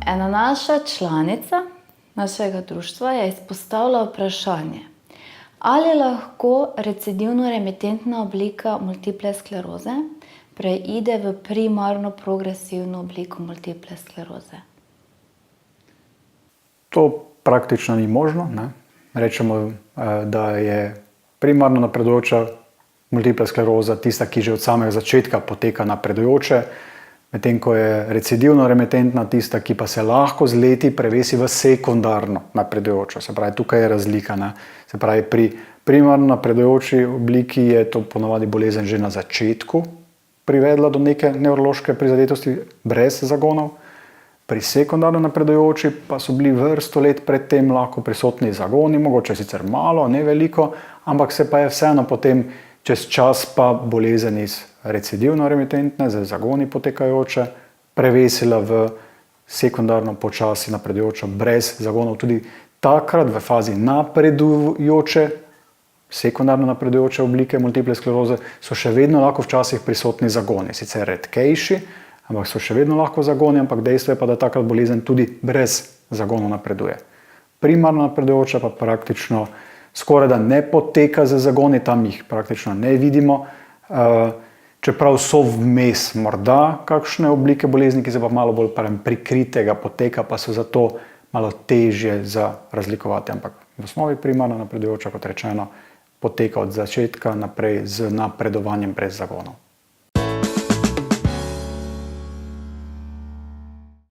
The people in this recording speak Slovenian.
Ena naša članica našega društva je izpostavila vprašanje, ali lahko recidivno-remitentna oblika multiple skleroze preide v primarno progresivno obliko multiple skleroze. To praktično ni možno. Rečemo, da je primarno napredujoča multipla skleroza tista, ki že od samega začetka poteka napredujoče, medtem ko je recidivno-remitentna tista, ki pa se lahko z leti prevesi v sekundarno napredujočo. Se pravi, tukaj je razlika. Se pravi, pri primarno napredujoči obliki je to ponavadi bolezen že na začetku privedla do neke nevrološke prizadetosti brez zagonov. Pri sekundarno napredujoči pa so bili vrsto let predtem lahko prisotni zagoni, mogoče sicer malo, ne veliko, ampak se pa je vseeno potem čez čas pa bolezen iz recidivno-remitentne, z zagoni potekajoče, prevesila v sekundarno počasi napredujočo brez zagonov. Tudi takrat v fazi napredujoče, sekundarno napredujoče oblike multiple skleroze so še vedno lahko včasih prisotni zagoni, sicer redkejši, ampak so še vedno lahko zagoni, ampak dejstvo je pa, da takrat bolezen tudi brez zagonov napreduje. Primarno napredujoča pa praktično skoraj da ne poteka z zagoni, tam jih praktično ne vidimo, čeprav so vmes morda kakšne oblike bolezni, ki se pa malo bolj prikritega poteka, pa so zato malo težje za razlikovati, ampak v osnovi primarno napredujoča, kot rečeno, poteka od začetka naprej z napredovanjem brez zagonov.